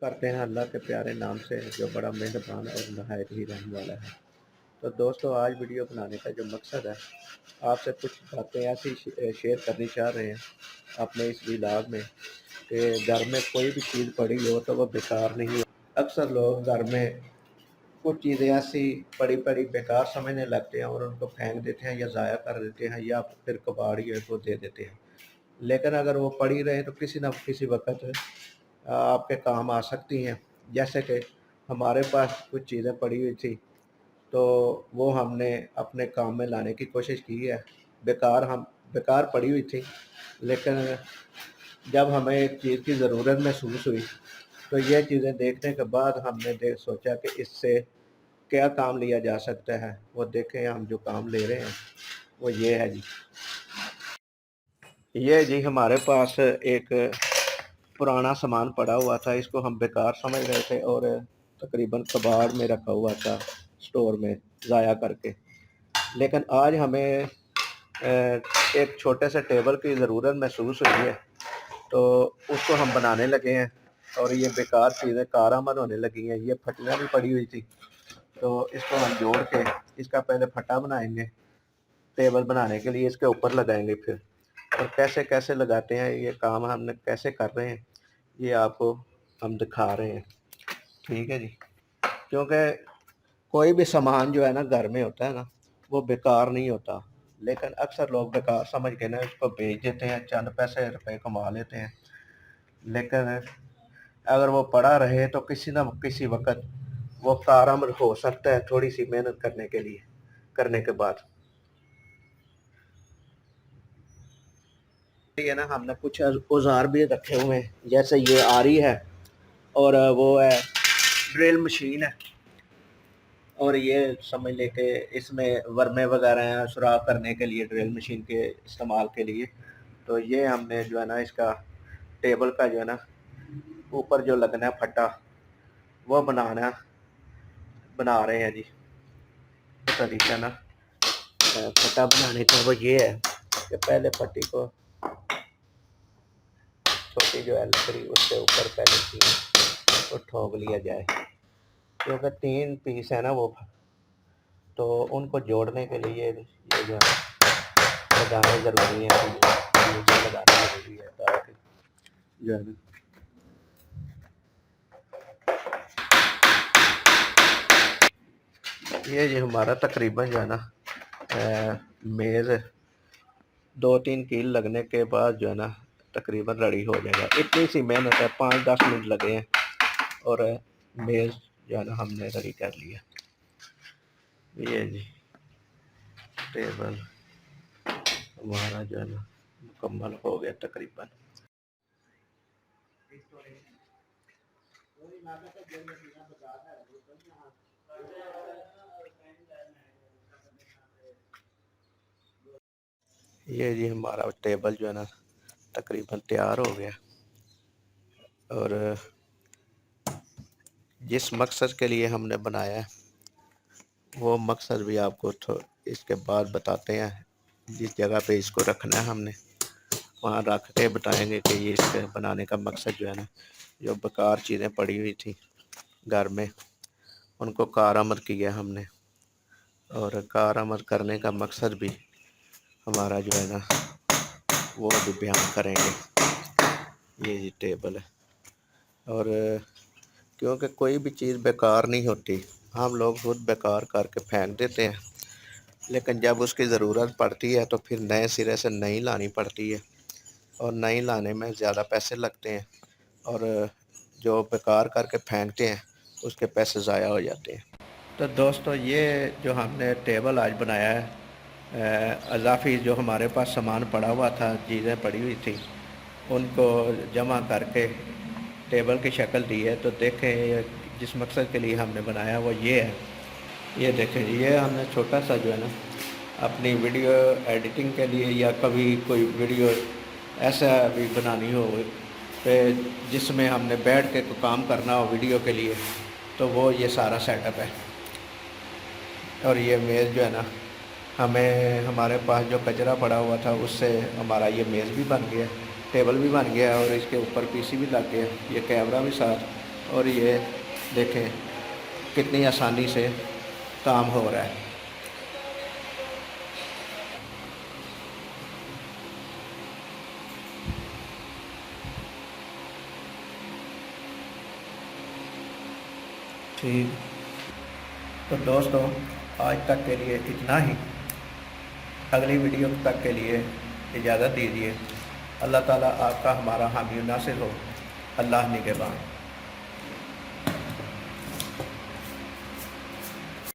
करते हैं अल्लाह के प्यारे नाम से जो बड़ा मेहरबान और नहायत ही रहने वाला है। तो दोस्तों, आज वीडियो बनाने का जो मकसद है, आपसे कुछ बातें ऐसी शेयर करनी चाह रहे हैं अपने इस व्लॉग में कि घर में कोई भी चीज़ पड़ी हो तो वो बेकार नहीं हो। अक्सर लोग घर में कुछ चीज़ें ऐसी पड़ी पड़ी बेकार समझने लगते हैं और उनको फेंक देते हैं या ज़ाया कर देते हैं या फिर कबाड़ी है वो दे देते हैं। लेकिन अगर वो पड़ी रहे तो किसी न किसी वक्त आपके काम आ सकती हैं। जैसे कि हमारे पास कुछ चीज़ें पड़ी हुई थी, तो वो हमने अपने काम में लाने की कोशिश की है। बेकार पड़ी हुई थी, लेकिन जब हमें एक चीज़ की ज़रूरत महसूस हुई तो ये चीज़ें देखने के बाद हमने सोचा कि इससे क्या काम लिया जा सकता है। वो देखें, हम जो काम ले रहे हैं वो ये है जी। ये जी हमारे पास एक पुराना सामान पड़ा हुआ था, इसको हम बेकार समझ रहे थे और तकरीबन कबाड़ में रखा हुआ था स्टोर में ज़ाया करके। लेकिन आज हमें एक छोटे से टेबल की ज़रूरत महसूस हुई है, तो उसको हम बनाने लगे हैं और ये बेकार चीज़ें कारआमद होने लगी हैं। ये फटियाँ भी पड़ी हुई थी, तो इसको हम जोड़ के इसका पहले फटा बनाएंगे टेबल बनाने के लिए, इसके ऊपर लगाएंगे फिर। और कैसे कैसे लगाते हैं, ये काम हमने कैसे कर रहे हैं, ये आपको हम दिखा रहे हैं। ठीक है जी। क्योंकि कोई भी सामान जो है ना घर में होता है ना, वो बेकार नहीं होता, लेकिन अक्सर लोग बेकार समझ के ना उसको बेच देते हैं, चंद पैसे रुपए कमा लेते हैं। लेकिन अगर वो पड़ा रहे तो किसी न किसी वक्त वो कारआमद हो सकता है, थोड़ी सी मेहनत करने के बाद। ये ना हमने कुछ औजार भी रखे हुए हैं, जैसे ये आरी है और वो है ड्रिल मशीन है, और ये समझ ले कि इसमें वर्मे वगैरह हैं सुराख करने के लिए, ड्रिल मशीन के इस्तेमाल के लिए। तो ये हमने जो है ना इसका टेबल का जो है ना ऊपर जो लगना है फटा, वो बना रहे हैं जी। तरीका ना फटा बनाने का वो ये है कि पहले पट्टी को छोटी जो है लकड़ी उसके ऊपर पहले चीज़ को ठोक लिया जाए, क्योंकि 3 पीस है ना वो, तो उनको जोड़ने के लिए ये जो है लगाने ज़रूरी है, लगाना ज़रूरी है ताकि जो है ये जो हमारा तकरीबन जो है ना मेज़ 2-3 कील लगने के बाद जो है ना तकरीबन रेडी हो जाएगा। इतनी सी मेहनत है, 5-10 मिनट लगे हैं और मेज़ जो है ना हमने रेडी कर लिया। ये जी टेबल हमारा जो है ना मुकम्मल हो गया तकरीबन। ये जी हमारा टेबल जो है ना तकरीबन तैयार हो गया, और जिस मकसद के लिए हमने बनाया है वो मकसद भी आपको इसके बाद बताते हैं। जिस जगह पे इसको रखना है हमने वहाँ रख के बताएंगे कि ये इसके बनाने का मकसद जो है ना, जो बेकार चीज़ें पड़ी हुई थी घर में उनको कारआमद किया हमने, और कारआमद करने का मकसद भी हमारा जो है ना वो भी बयान करेंगे। ये जी टेबल है, और क्योंकि कोई भी चीज़ बेकार नहीं होती, हम लोग खुद बेकार करके फेंक देते हैं, लेकिन जब उसकी ज़रूरत पड़ती है तो फिर नए सिरे से नई लानी पड़ती है, और नई लाने में ज़्यादा पैसे लगते हैं, और जो बेकार करके फेंकते हैं उसके पैसे ज़ाया हो जाते हैं। तो दोस्तों, ये जो हमने टेबल आज बनाया है, अज़ाफ़ी जो हमारे पास सामान पड़ा हुआ था, चीज़ें पड़ी हुई थी, उनको जमा करके टेबल की शक्ल दी है। तो देखें जिस मकसद के लिए हमने बनाया वो ये है। ये देखें, ये हमने छोटा सा जो है ना अपनी वीडियो एडिटिंग के लिए, या कभी कोई वीडियो ऐसा भी बनानी हो जिसमें हमने बैठ के कोई काम करना हो वीडियो के लिए, तो वो ये सारा सेटअप है। और ये मेज़ जो है ना, हमारे पास जो कचरा पड़ा हुआ था उससे हमारा ये मेज़ भी बन गया, टेबल भी बन गया, और इसके ऊपर पीसी भी लग गया, ये कैमरा भी साथ, اور یہ دیکھیں کتنی آسانی سے کام ہو رہا ہے۔ ٹھیک، تو دوستو آج تک کے لیے اتنا ہی، اگلی ویڈیو تک کے لیے اجازت دیجیے۔ اللہ تعالیٰ آپ کا ہمارا حامی و ناصر ہو۔ اللہ نگہبان۔